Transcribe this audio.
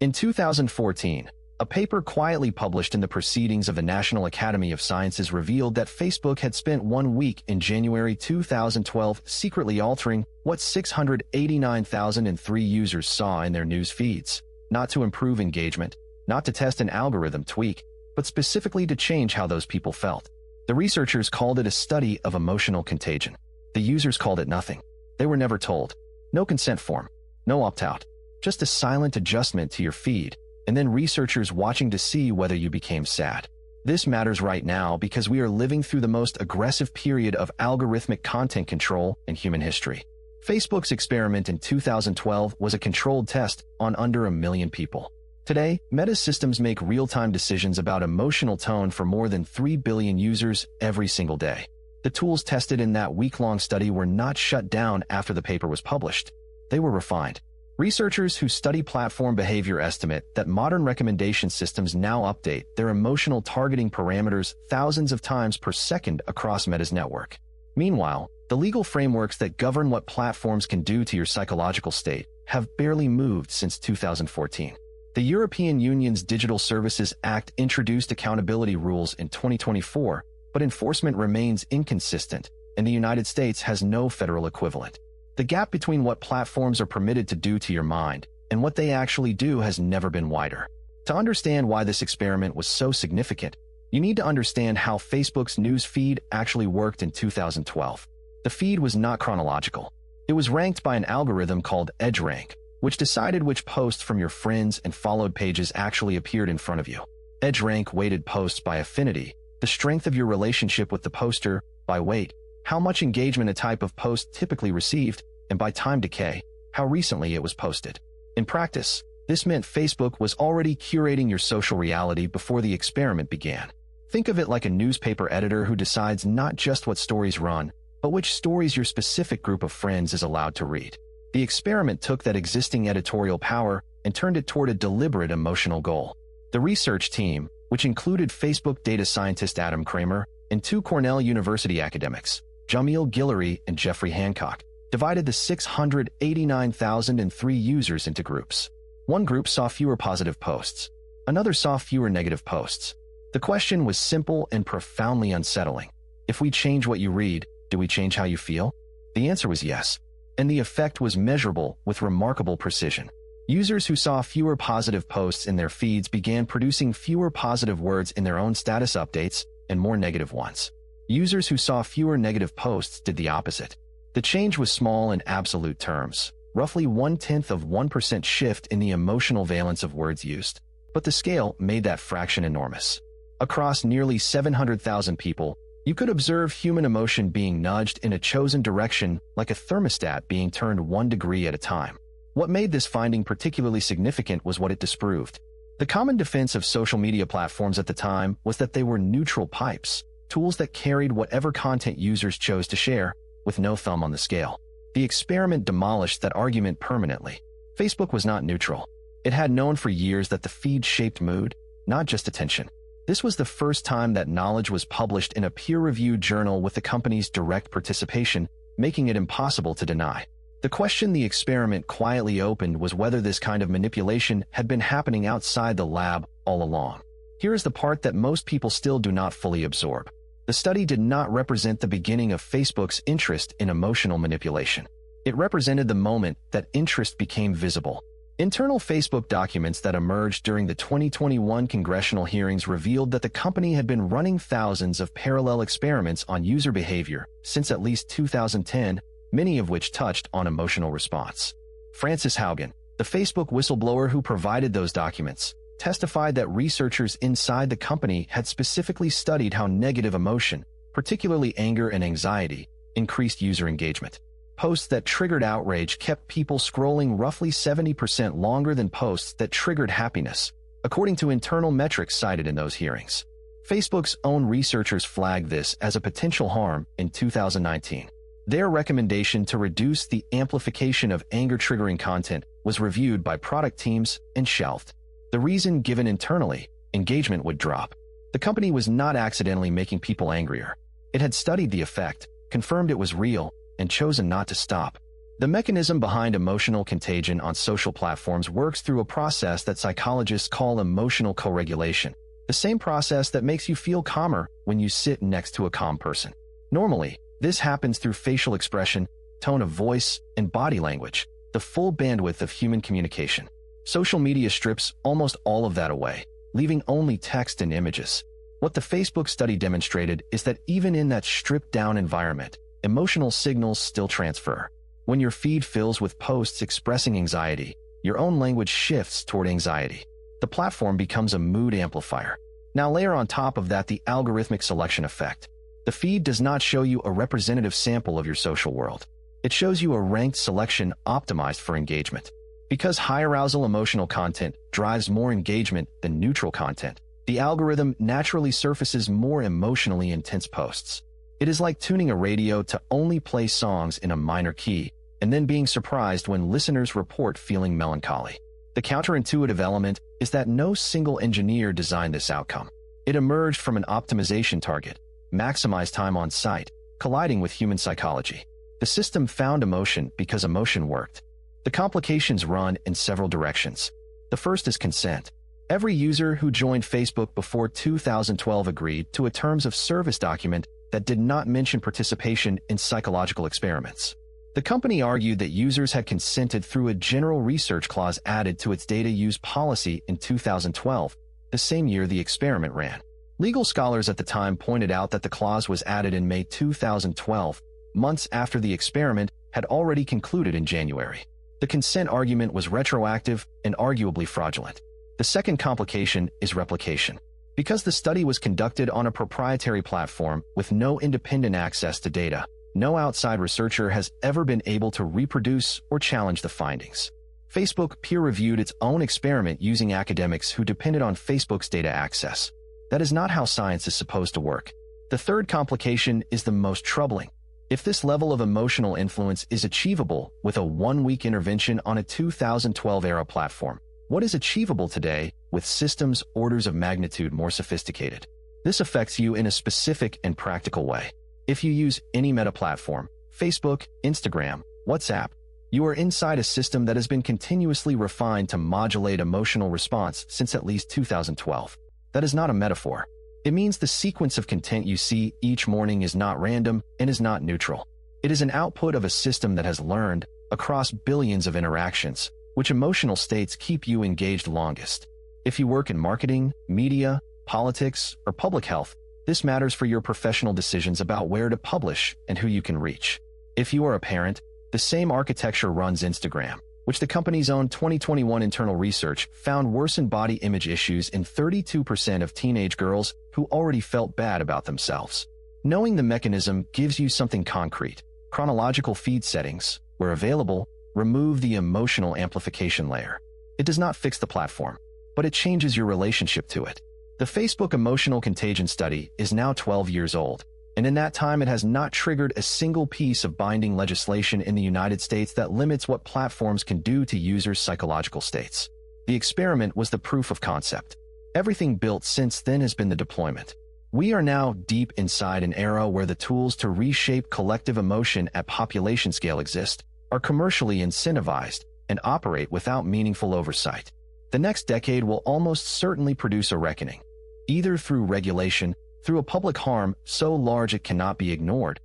In 2014, a paper quietly published in the Proceedings of the National Academy of Sciences revealed that Facebook had spent 1 week in January 2012 secretly altering what 689,003 users saw in their news feeds, not to improve engagement, not to test an algorithm tweak, but specifically to change how those people felt. The researchers called it a study of emotional contagion. The users called it nothing. They were never told. No consent form. No opt-out. Just a silent adjustment to your feed, and then researchers watching to see whether you became sad. This matters right now because we are living through the most aggressive period of algorithmic content control in human history. Facebook's experiment in 2012 was a controlled test on under 1 million people. Today, Meta's systems make real-time decisions about emotional tone for more than 3 billion users every single day. The tools tested in that week-long study were not shut down after the paper was published. They were refined. Researchers who study platform behavior estimate that modern recommendation systems now update their emotional targeting parameters thousands of times per second across Meta's network. Meanwhile, the legal frameworks that govern what platforms can do to your psychological state have barely moved since 2014. The European Union's Digital Services Act introduced accountability rules in 2024, but enforcement remains inconsistent, and the United States has no federal equivalent. The gap between what platforms are permitted to do to your mind and what they actually do has never been wider. To understand why this experiment was so significant, you need to understand how Facebook's news feed actually worked in 2012. The feed was not chronological. It was ranked by an algorithm called EdgeRank, which decided which posts from your friends and followed pages actually appeared in front of you. EdgeRank weighted posts by affinity, the strength of your relationship with the poster, by weight, how much engagement a type of post typically received, and by time decay, how recently it was posted. In practice, this meant Facebook was already curating your social reality before the experiment began. Think of it like a newspaper editor who decides not just what stories run, but which stories your specific group of friends is allowed to read. The experiment took that existing editorial power and turned it toward a deliberate emotional goal. The research team, which included Facebook data scientist Adam Kramer and 2 Cornell University academics, Jamil Guillory and Jeffrey Hancock, divided the 689,003 users into groups. One group saw fewer positive posts. Another saw fewer negative posts. The question was simple and profoundly unsettling. If we change what you read, do we change how you feel? The answer was yes. And the effect was measurable with remarkable precision. Users who saw fewer positive posts in their feeds began producing fewer positive words in their own status updates and more negative ones. Users who saw fewer negative posts did the opposite. The change was small in absolute terms, roughly 0.1% shift in the emotional valence of words used. But the scale made that fraction enormous. Across nearly 700,000 people, you could observe human emotion being nudged in a chosen direction like a thermostat being turned 1 degree at a time. What made this finding particularly significant was what it disproved. The common defense of social media platforms at the time was that they were neutral pipes, tools that carried whatever content users chose to share, with no thumb on the scale. The experiment demolished that argument permanently. Facebook was not neutral. It had known for years that the feed shaped mood, not just attention. This was the first time that knowledge was published in a peer-reviewed journal with the company's direct participation, making it impossible to deny. The question the experiment quietly opened was whether this kind of manipulation had been happening outside the lab all along. Here is the part that most people still do not fully absorb. The study did not represent the beginning of Facebook's interest in emotional manipulation. It represented the moment that interest became visible. Internal Facebook documents that emerged during the 2021 congressional hearings revealed that the company had been running thousands of parallel experiments on user behavior since at least 2010, many of which touched on emotional response. Frances Haugen, the Facebook whistleblower who provided those documents, testified that researchers inside the company had specifically studied how negative emotion, particularly anger and anxiety, increased user engagement. Posts that triggered outrage kept people scrolling roughly 70% longer than posts that triggered happiness, according to internal metrics cited in those hearings. Facebook's own researchers flagged this as a potential harm in 2019. Their recommendation to reduce the amplification of anger-triggering content was reviewed by product teams and shelved. The reason given internally, engagement would drop. The company was not accidentally making people angrier. It had studied the effect, confirmed it was real, and chosen not to stop. The mechanism behind emotional contagion on social platforms works through a process that psychologists call emotional co-regulation, the same process that makes you feel calmer when you sit next to a calm person. Normally, this happens through facial expression, tone of voice, and body language, the full bandwidth of human communication. Social media strips almost all of that away, leaving only text and images. What the Facebook study demonstrated is that even in that stripped-down environment, emotional signals still transfer. When your feed fills with posts expressing anxiety, your own language shifts toward anxiety. The platform becomes a mood amplifier. Now layer on top of that the algorithmic selection effect. The feed does not show you a representative sample of your social world. It shows you a ranked selection optimized for engagement. Because high-arousal emotional content drives more engagement than neutral content, the algorithm naturally surfaces more emotionally intense posts. It is like tuning a radio to only play songs in a minor key, and then being surprised when listeners report feeling melancholy. The counterintuitive element is that no single engineer designed this outcome. It emerged from an optimization target, maximize time on site, colliding with human psychology. The system found emotion because emotion worked. The complications run in several directions. The first is consent. Every user who joined Facebook before 2012 agreed to a terms of service document that did not mention participation in psychological experiments. The company argued that users had consented through a general research clause added to its data use policy in 2012, the same year the experiment ran. Legal scholars at the time pointed out that the clause was added in May 2012, months after the experiment had already concluded in January. The consent argument was retroactive and arguably fraudulent. The second complication is replication. Because the study was conducted on a proprietary platform with no independent access to data, no outside researcher has ever been able to reproduce or challenge the findings. Facebook peer-reviewed its own experiment using academics who depended on Facebook's data access. That is not how science is supposed to work. The third complication is the most troubling. If this level of emotional influence is achievable with a one-week intervention on a 2012-era platform, what is achievable today with systems orders of magnitude more sophisticated? This affects you in a specific and practical way. If you use any meta platform, Facebook, Instagram, WhatsApp, you are inside a system that has been continuously refined to modulate emotional response since at least 2012. That is not a metaphor. It means the sequence of content you see each morning is not random and is not neutral. It is an output of a system that has learned, across billions of interactions, which emotional states keep you engaged longest. If you work in marketing, media, politics, or public health, this matters for your professional decisions about where to publish and who you can reach. If you are a parent, the same architecture runs Instagram, which the company's own 2021 internal research found worsened body image issues in 32% of teenage girls who already felt bad about themselves. Knowing the mechanism gives you something concrete. Chronological feed settings, where available, remove the emotional amplification layer. It does not fix the platform, but it changes your relationship to it. The Facebook Emotional Contagion study is now 12 years old, and in that time it has not triggered a single piece of binding legislation in the United States that limits what platforms can do to users' psychological states. The experiment was the proof of concept. Everything built since then has been the deployment. We are now deep inside an era where the tools to reshape collective emotion at population scale exist, are commercially incentivized, and operate without meaningful oversight. The next decade will almost certainly produce a reckoning, either through regulation, through a public harm so large it cannot be ignored,